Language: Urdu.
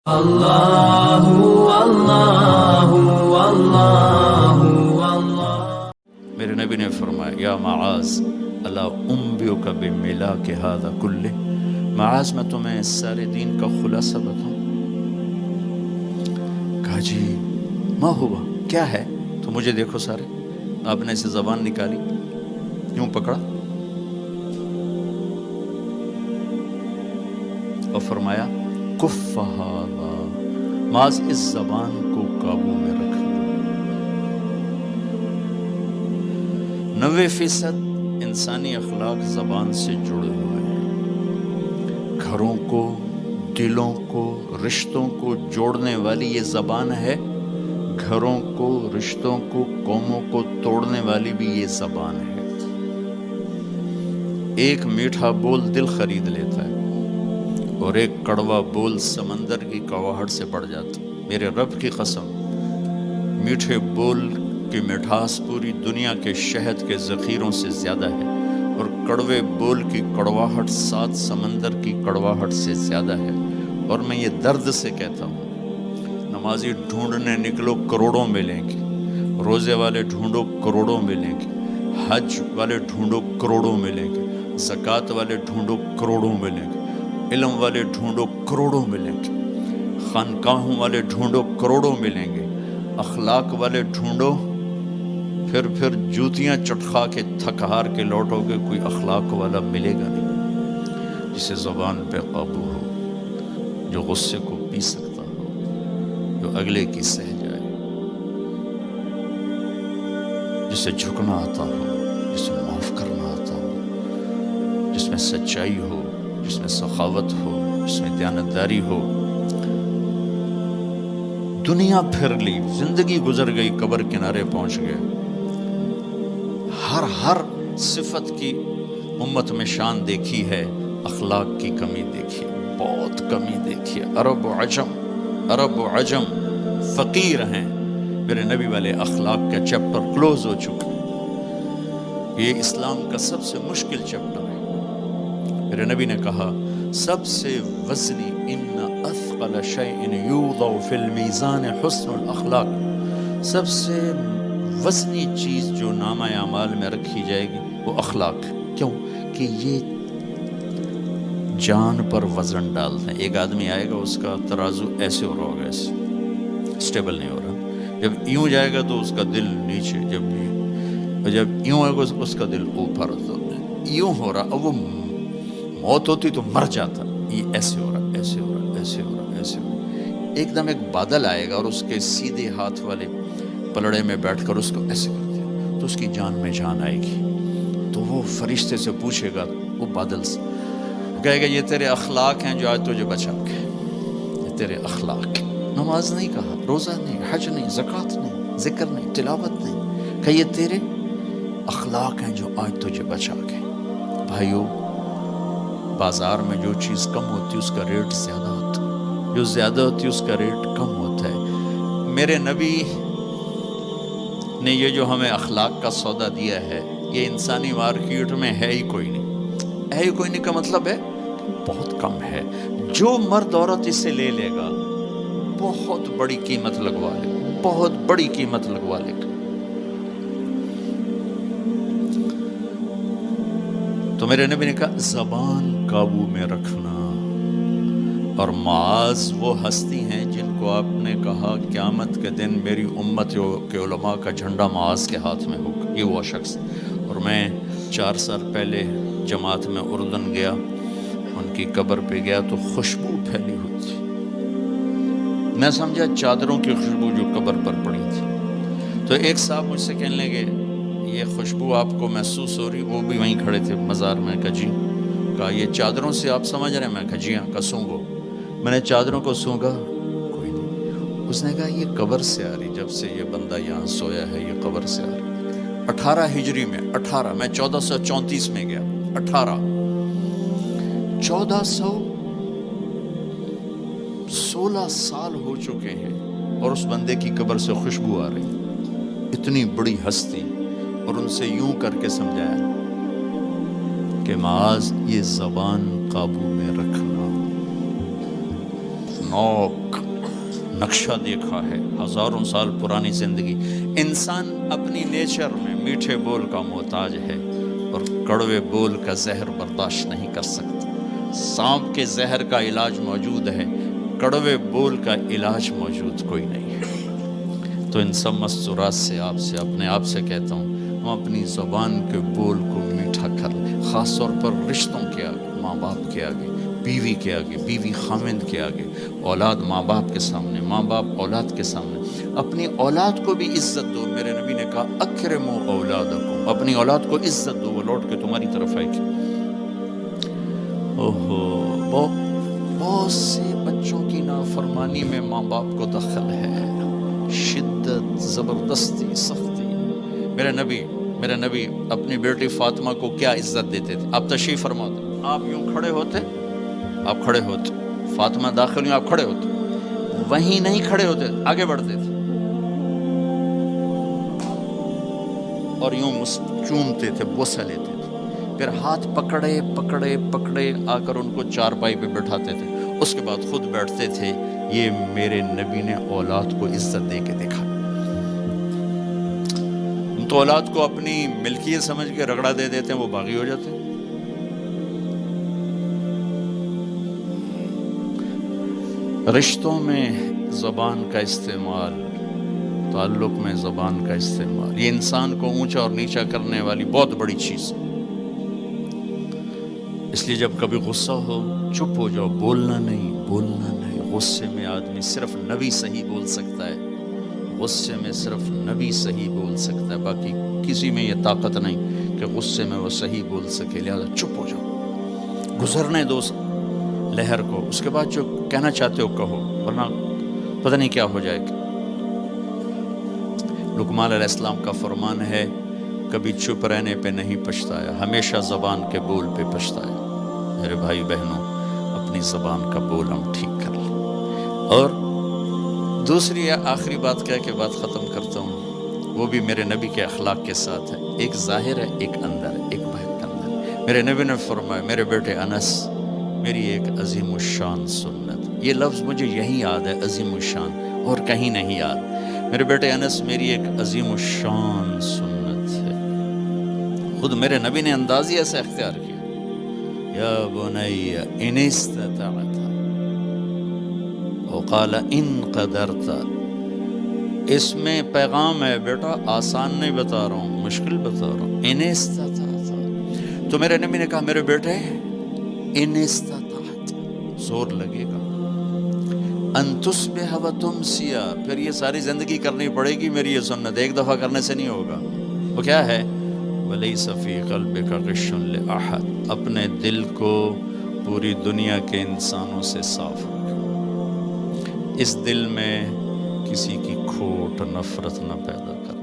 اللہ اللہ اللہ اللہ۔ میرے نبی نے فرمایا یا معاذ الا انبئک بملاک ھذا کلہ، معاذ میں تمہیں سارے دین کا خلاصہ بتاؤں؟ کہا جی ما ہوا، کیا ہے؟ تو مجھے دیکھو سارے، آپ نے اسے زبان نکالی، یوں پکڑا اور فرمایا کف ھذا، معاذ اس زبان کو قابو میں رکھ لو۔ 90% انسانی اخلاق زبان سے جڑے ہوئے ہیں۔ گھروں کو، دلوں کو، رشتوں کو جوڑنے والی یہ زبان ہے، گھروں کو، رشتوں کو، قوموں کو توڑنے والی بھی یہ زبان ہے۔ ایک میٹھا بول دل خرید لیتا ہے اور ایک کڑوا بول سمندر کی کڑواہٹ سے بڑھ جاتا۔ میرے رب کی قسم، میٹھے بول کی مٹھاس پوری دنیا کے شہد کے ذخیروں سے زیادہ ہے، اور کڑوے بول کی کڑواہٹ 7 سمندر کی کڑواہٹ سے زیادہ ہے۔ اور میں یہ درد سے کہتا ہوں، نمازی ڈھونڈنے نکلو کروڑوں ملیں گے، روزے والے ڈھونڈو کروڑوں ملیں گے، حج والے ڈھونڈو کروڑوں ملیں گے، زکوٰۃ والے ڈھونڈو کروڑوں ملیں گے، علم والے ڈھونڈو کروڑوں ملیں گے، خانقاہوں والے ڈھونڈو کروڑوں ملیں گے، اخلاق والے ڈھونڈو، پھر جوتیاں چٹخا کے تھک ہار کے لوٹو گے، کوئی اخلاق والا ملے گا نہیں، جسے زبان پہ قابو ہو، جو غصے کو پی سکتا ہو، جو اگلے کی سہ جائے، جسے جھکنا آتا ہو، جسے معاف کرنا آتا ہو، جس میں سچائی ہو، جس میں سخاوت ہو، جس میں دیانتداری ہو۔ دنیا پھر لی، زندگی گزر گئی، قبر کنارے پہنچ گئے، ہر صفت کی امت میں شان دیکھی ہے، اخلاق کی کمی دیکھی ہے، بہت کمی دیکھی ہے۔ عرب و عجم فقیر ہیں، میرے نبی والے اخلاق کا چیپٹر کلوز ہو چکا ہے۔ یہ اسلام کا سب سے مشکل چیپٹر ہے۔ میرے نبی نے کہا سب سے وزنی ان اثقل شیء یوضع فی المیزان حسن الاخلاق، سب سے وزنی چیز جو نامہ اعمال میں رکھی جائے گی وہ اخلاق۔ کیوں؟ کہ یہ جان پر وزن ڈالتے ہیں۔ ایک آدمی آئے گا، اس کا ترازو ایسے ہو رہا ہوگا، ایسے اسٹیبل نہیں ہو رہا، جب یوں جائے گا تو اس کا دل نیچے، جب یوں آئے گا اس کا دل اوپر، تو یوں ہو رہا، اب وہ موت ہوتی تو مر جاتا، یہ ایسے ہو رہا، ایسے ہو رہا، ایسے ہو رہا، ایسے ہو رہا۔ ایک دم ایک بادل آئے گا اور اس کے سیدھے ہاتھ والے پلڑے میں بیٹھ کر اس کو ایسے کر دیا تو اس کی جان میں جان آئے گی۔ تو وہ فرشتے سے پوچھے گا، وہ بادل سے کہے گا یہ تیرے اخلاق ہیں جو آج تجھے بچا کے، یہ تیرے اخلاق۔ نماز نہیں کہا، روزہ نہیں، حج نہیں، زکوٰۃ نہیں، ذکر نہیں، تلاوت نہیں، کہ یہ تیرے اخلاق ہیں جو آج تجھے بچا کے۔ بھائیو، بازار میں جو چیز کم ہوتی ہے اس کا ریٹ زیادہ ہوتا ہے، جو زیادہ ہوتی ہے اس کا ریٹ کم ہوتا ہے۔ میرے نبی نے یہ جو ہمیں اخلاق کا سودا دیا ہے، یہ انسانی مارکیٹ میں ہے ہی کوئی نہیں۔ ہے ہی کوئی نہیں کا مطلب ہے بہت کم ہے۔ جو مرد عورت اسے لے لے گا بہت بڑی قیمت لگوا لے گا، بہت بڑی قیمت لگوا لے گا۔ تو میرے نبی نے کہا زبان قابو میں رکھنا۔ اور معاذ وہ ہستی ہیں جن کو آپ نے کہا قیامت کے دن میری امت کے علماء کا جھنڈا معاذ کے ہاتھ میں ہوگا، یہ وہ شخص۔ اور میں 4 سال پہلے جماعت میں اردن گیا، ان کی قبر پہ گیا تو خوشبو پھیلی ہوئی تھی، میں سمجھا چادروں کی خوشبو جو قبر پر پڑی تھی۔ تو ایک صاحب مجھ سے کہنے لگے یہ خوشبو آپ کو محسوس ہو رہی؟ وہ بھی وہیں کھڑے تھے مزار میں۔ کہا جی۔ کہا یہ چادروں سے آپ سمجھ رہے ہیں؟ میں کہا جی ہاں۔ کہا سونگو۔ میں نے چادروں کو سونگا، کوئی نہیں۔ اس نے کہا یہ قبر سے آ رہی، جب سے یہ بندہ یہاں سویا ہے یہ قبر سے آ رہی۔ 18 ہجری میں، 18 میں 1434 میں گیا، 1416 سال ہو چکے ہیں اور اس بندے کی قبر سے خوشبو آ رہی، اتنی بڑی ہستی۔ اور ان سے یوں کر کے سمجھایا کہ معاذ یہ زبان قابو میں رکھنا، نوک نقشہ دیکھا ہے، ہزاروں سال پرانی زندگی. انسان اپنی نیچر میں میٹھے بول کا محتاج ہے اور کڑوے بول کا زہر برداشت نہیں کر سکتا. سانپ کے زہر کا علاج موجود ہے، کڑوے بول کا علاج موجود کوئی نہیں ہے. تو ان سب مستورات سے اپنے آپ سے کہتا ہوں، ہم اپنی زبان کے بول کو میٹھا کر لیں، خاص طور پر رشتوں کے آگے، ماں باپ کے آگے، بیوی کے آگے، بیوی خامند کے آگے، اولاد ماں باپ کے سامنے، ماں باپ اولاد کے سامنے. اپنی اولاد کو بھی عزت دو. میرے نبی نے کہا اکرموا اولادکم، اپنی اولاد کو عزت دو، وہ لوٹ کے تمہاری طرف آئے گی. بہت سے بچوں کی نافرمانی میں ماں باپ کو دخل ہے، شدت، زبردستی، سختی. میرے نبی اپنی بیٹی فاطمہ کو کیا عزت دیتے تھے؟ آپ تشریف فرما دو، آپ یوں کھڑے ہوتے، فاطمہ داخل ہوئی، آپ کھڑے ہوتے، وہیں نہیں کھڑے ہوتے، آگے بڑھتے تھے اور یوں چومتے تھے، بوسہ لیتے تھے. پھر ہاتھ پکڑے آ کر ان کو چارپائی پہ بٹھاتے تھے، اس کے بعد خود بیٹھتے تھے. یہ میرے نبی نے اولاد کو عزت دے کے دیکھا. ہم تو اولاد کو اپنی ملکیت سمجھ کے رگڑا دے دیتے ہیں، وہ باغی ہو جاتے ہیں. رشتوں میں زبان کا استعمال، تعلق میں زبان کا استعمال، یہ انسان کو اونچا اور نیچا کرنے والی بہت بڑی چیز. اس لیے جب کبھی غصہ ہو چپ ہو جاؤ، بولنا نہیں. غصے میں آدمی صرف نبی صحیح بول سکتا ہے، غصے میں صرف نبی صحیح بول سکتا ہے، باقی کسی میں یہ طاقت نہیں کہ غصے میں وہ صحیح بول سکے. لہذا چپ ہو جاؤ، گزرنے دو لہر کو، اس کے بعد جو کہنا چاہتے ہو کہو، ورنہ پتہ نہیں کیا ہو جائے گا. لقمان علیہ السلام کا فرمان ہے، کبھی چپ رہنے پہ نہیں پچھتایا، ہمیشہ زبان کے بول پہ پچھتایا. میرے بھائی بہنوں، اپنی زبان کا بول ہم ٹھیک کر لیں. اور دوسری آخری بات کہہ کے بات ختم کرتا ہوں، وہ بھی میرے نبی کے اخلاق کے ساتھ ہے. ایک ظاہر ہے، ایک اندر ہے، ایک باہر کا اندر. میرے نبی نے فرمایا، میرے بیٹے انس، میری ایک عظیم الشان سنت. یہ لفظ مجھے یہی یاد ہے، عظیم الشان، اور کہیں نہیں یاد. میرے بیٹے انس، میری ایک عظیم الشان سنت ہے. خود میرے نبی نے انداز ہی ایسا اختیار کیا، یا بنی ان استطعت، وقال ان قدرت. اس میں پیغام ہے، بیٹا آسان نہیں بتا رہا ہوں، مشکل بتا رہا ہوں. ان استطعت. تو میرے نبی نے کہا، میرے بیٹے ان استطعت، زور لگے گا، ان تصبح و تمسی، پھر یہ ساری زندگی کرنی پڑے گی. میری یہ سنت ایک دفعہ کرنے سے نہیں ہوگا. وہ کیا ہے؟ وَلَيْسَ فِي قَلْبِكَ غِشٌّ لِأَحَدٍ، اپنے دل کو پوری دنیا کے انسانوں سے صاف رکھو. اس دل میں کسی کی کھوٹ، نفرت نہ پیدا کر.